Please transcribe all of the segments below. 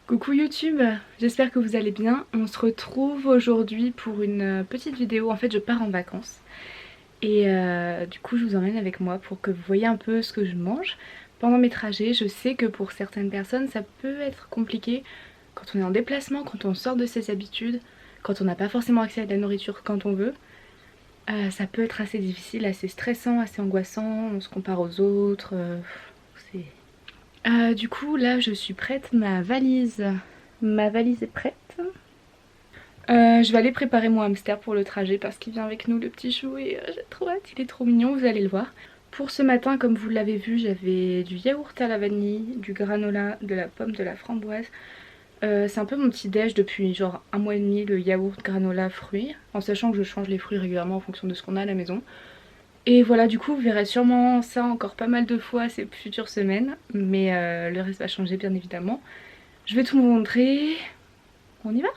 Coucou YouTube, j'espère que vous allez bien. On se retrouve aujourd'hui pour une petite vidéo. En fait je pars en vacances et du coup je vous emmène avec moi pour que vous voyez un peu ce que je mange pendant mes trajets. Je sais que pour certaines personnes ça peut être compliqué quand on est en déplacement, quand on sort de ses habitudes, quand on n'a pas forcément accès à de la nourriture quand on veut. Ça peut être assez difficile, assez stressant, assez angoissant, on se compare aux autres, c'est... du coup là je suis prête, ma valise est prête. Je vais aller préparer mon hamster pour le trajet parce qu'il vient avec nous, le petit chou, et j'ai trop hâte, il est trop mignon, vous allez le voir. Pour ce matin, comme vous l'avez vu, j'avais du yaourt à la vanille, du granola, de la pomme, de la framboise. C'est un peu mon petit déj depuis genre un mois et demi, le yaourt, granola, fruits, en sachant que je change les fruits régulièrement en fonction de ce qu'on a à la maison. Et voilà, du coup vous verrez sûrement ça encore pas mal de fois ces futures semaines, mais le reste va changer bien évidemment. Je vais tout vous montrer, on y va.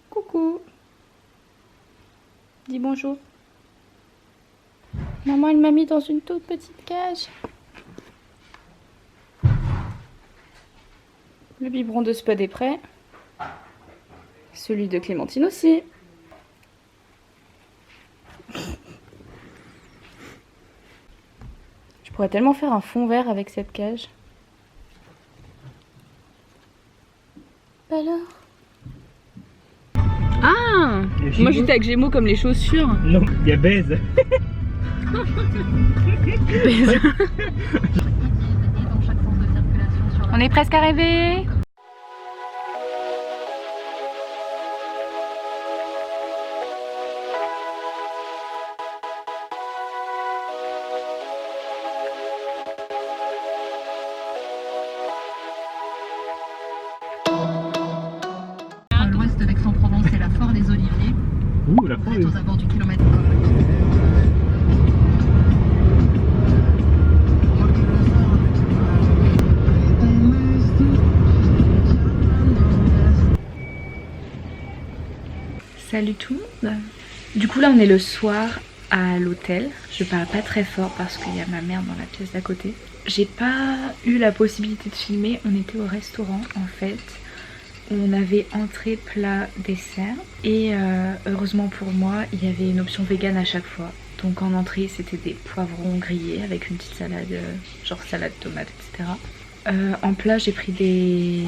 Coucou, dis bonjour. Maman elle m'a mis dans une toute petite cage. Le biberon de Spud est prêt. Celui de Clémentine aussi. Je pourrais tellement faire un fond vert avec cette cage. Alors. Ah, moi j'étais avec Gémeaux comme les chaussures. Non, il y a baise. Baise. On est presque arrivé. De Aix-en-Provence, c'est la foire des Oliviers. Ouh, la foire. Aux abords du kilomètre. Salut tout le monde. Du coup là on est le soir à l'hôtel. Je parle pas très fort parce qu'il y a ma mère dans la pièce d'à côté. J'ai pas eu la possibilité de filmer, on était au restaurant en fait. On avait entrée, plat, dessert et heureusement pour moi il y avait une option vegan à chaque fois. Donc en entrée c'était des poivrons grillés avec une petite salade, genre salade tomate etc. En plat j'ai pris des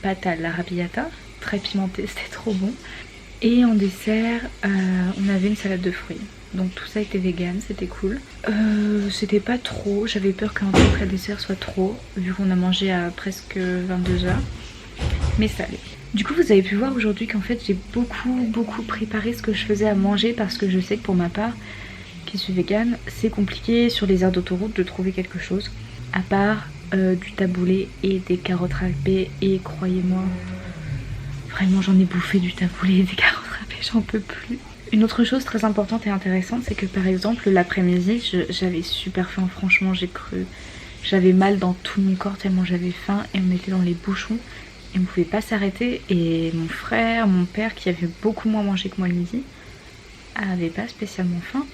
pâtes à l'arrabbiata, très pimentées, c'était trop bon. Et en dessert on avait une salade de fruits. Donc tout ça était vegan, c'était cool. C'était pas trop, j'avais peur qu'un plat dessert soit trop vu qu'on a mangé à presque 22h. Mais ça allait. Du coup vous avez pu voir aujourd'hui qu'en fait j'ai beaucoup préparé ce que je faisais à manger parce que je sais que pour ma part qui suis végane c'est compliqué sur les aires d'autoroute de trouver quelque chose à part du taboulé et des carottes râpées. Et croyez-moi vraiment j'en ai bouffé du taboulé et des carottes râpées, j'en peux plus. Une autre chose très importante et intéressante c'est que par exemple l'après-midi j'avais super faim, franchement j'ai cru, j'avais mal dans tout mon corps tellement j'avais faim et on était dans les bouchons. Et on ne pouvait pas s'arrêter et mon frère, mon père qui avait beaucoup moins mangé que moi le midi avait pas spécialement faim.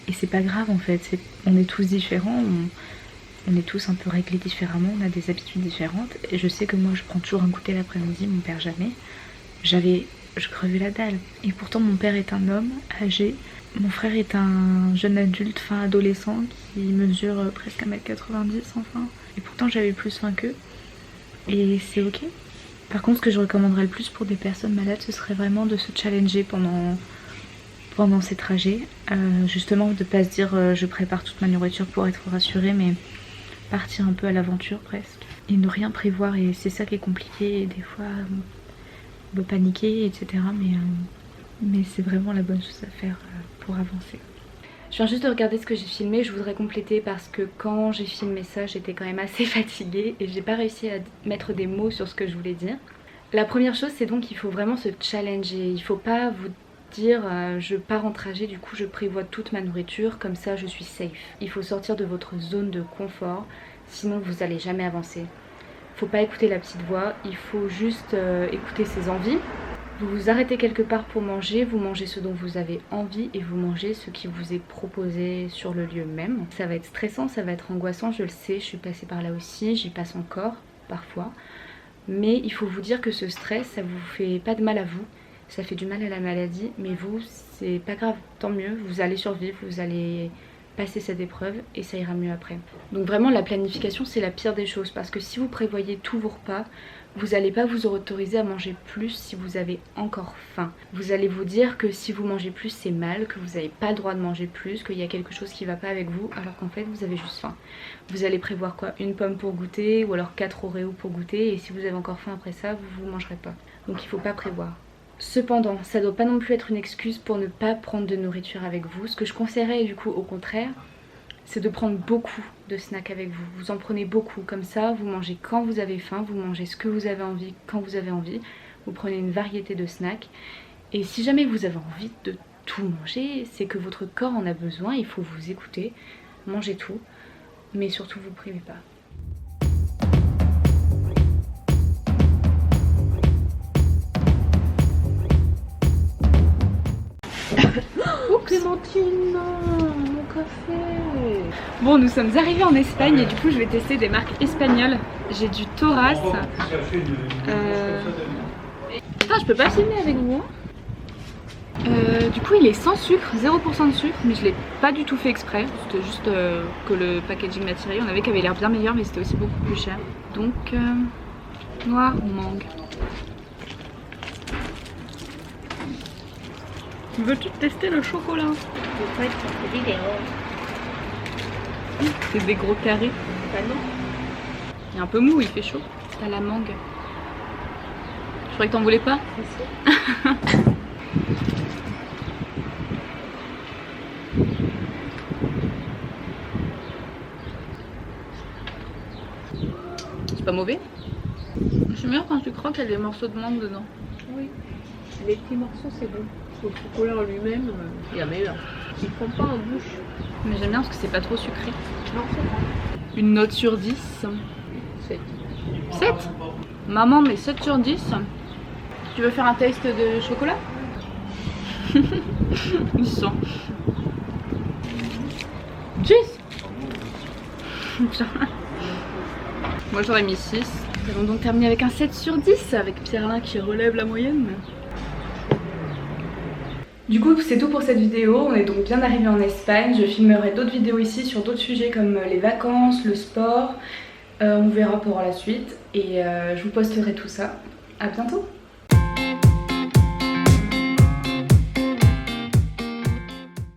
Et c'est pas grave en fait, on est tous différents, on est tous un peu réglés différemment, on a des habitudes différentes. Et je sais que moi je prends toujours un goûter l'après-midi, mon père jamais. J'avais je crevais la dalle. Et pourtant mon père est un homme âgé, mon frère est un jeune adulte, fin adolescent, qui mesure presque 1m90 enfin. Et pourtant j'avais plus faim qu'eux. Et c'est ok. Par contre ce que je recommanderais le plus pour des personnes malades, ce serait vraiment de se challenger pendant ces trajets. Justement de pas se dire je prépare toute ma nourriture pour être rassurée, mais partir un peu à l'aventure presque. Et ne rien prévoir, et c'est ça qui est compliqué. Et des fois on peut paniquer, etc. Mais c'est vraiment la bonne chose à faire pour avancer. Je viens juste de regarder ce que j'ai filmé, je voudrais compléter parce que quand j'ai filmé ça, j'étais quand même assez fatiguée et j'ai pas réussi à mettre des mots sur ce que je voulais dire. La première chose, c'est donc qu'il faut vraiment se challenger. Il faut pas vous dire je pars en trajet, du coup je prévois toute ma nourriture, comme ça je suis safe. Il faut sortir de votre zone de confort, sinon vous allez jamais avancer. Faut pas écouter la petite voix, il faut juste écouter ses envies. Vous vous arrêtez quelque part pour manger, vous mangez ce dont vous avez envie et vous mangez ce qui vous est proposé sur le lieu même. Ça va être stressant, ça va être angoissant, je le sais, je suis passée par là aussi, j'y passe encore parfois. Mais il faut vous dire que ce stress, ça vous fait pas de mal à vous, ça fait du mal à la maladie, mais vous, c'est pas grave, tant mieux, vous allez survivre, vous allez passer cette épreuve et ça ira mieux après. Donc vraiment la planification c'est la pire des choses, parce que si vous prévoyez tous vos repas, vous n'allez pas vous autoriser à manger plus si vous avez encore faim. Vous allez vous dire que si vous mangez plus c'est mal, que vous n'avez pas le droit de manger plus, qu'il y a quelque chose qui ne va pas avec vous, alors qu'en fait vous avez juste faim. Vous allez prévoir quoi? Une pomme pour goûter, ou alors 4 Oreos pour goûter, et si vous avez encore faim après ça, vous ne mangerez pas. Donc il ne faut pas prévoir. Cependant, ça ne doit pas non plus être une excuse pour ne pas prendre de nourriture avec vous. Ce que je conseillerais du coup au contraire, c'est de prendre beaucoup de snacks avec vous. Vous en prenez beaucoup, comme ça vous mangez quand vous avez faim, vous mangez ce que vous avez envie quand vous avez envie. Vous prenez une variété de snacks. Et si jamais vous avez envie de tout manger, c'est que votre corps en a besoin, il faut vous écouter, mangez tout, mais surtout vous privez pas. Clémentine, non, mon café. Bon, nous sommes arrivés en Espagne et du coup je vais tester des marques espagnoles. J'ai du Thoras. Putain, je peux pas filmer avec vous. Du coup il est sans sucre, 0% de sucre, mais je l'ai pas du tout fait exprès. C'était juste que le packaging m'a tiré. On avait qui avait l'air bien meilleur, mais c'était aussi beaucoup plus cher. Donc noir ou mangue. Veux-tu tester le chocolat? C'est des gros carrés. Il est un peu mou, il fait chaud. C'est à la mangue. Je croyais que t'en voulais pas. C'est pas mauvais. J'aime bien quand tu croques, il y a des morceaux de mangue dedans. Oui, les petits morceaux c'est bon. Le chocolat en lui-même, il y a meilleur. Il prend pas en bouche. Mais j'aime bien parce que c'est pas trop sucré. Non, c'est bon. Une note sur 10. 7. 7? Maman, mais 7 sur 10. Tu veux faire un taste de chocolat? Il sent. 10. Moi j'aurais mis 6. Nous allons donc terminer avec un 7 sur 10 avec Pierre-Alain qui relève la moyenne. Du coup c'est tout pour cette vidéo, on est donc bien arrivé en Espagne. Je filmerai d'autres vidéos ici sur d'autres sujets comme les vacances, le sport. On verra pour la suite et je vous posterai tout ça. À bientôt.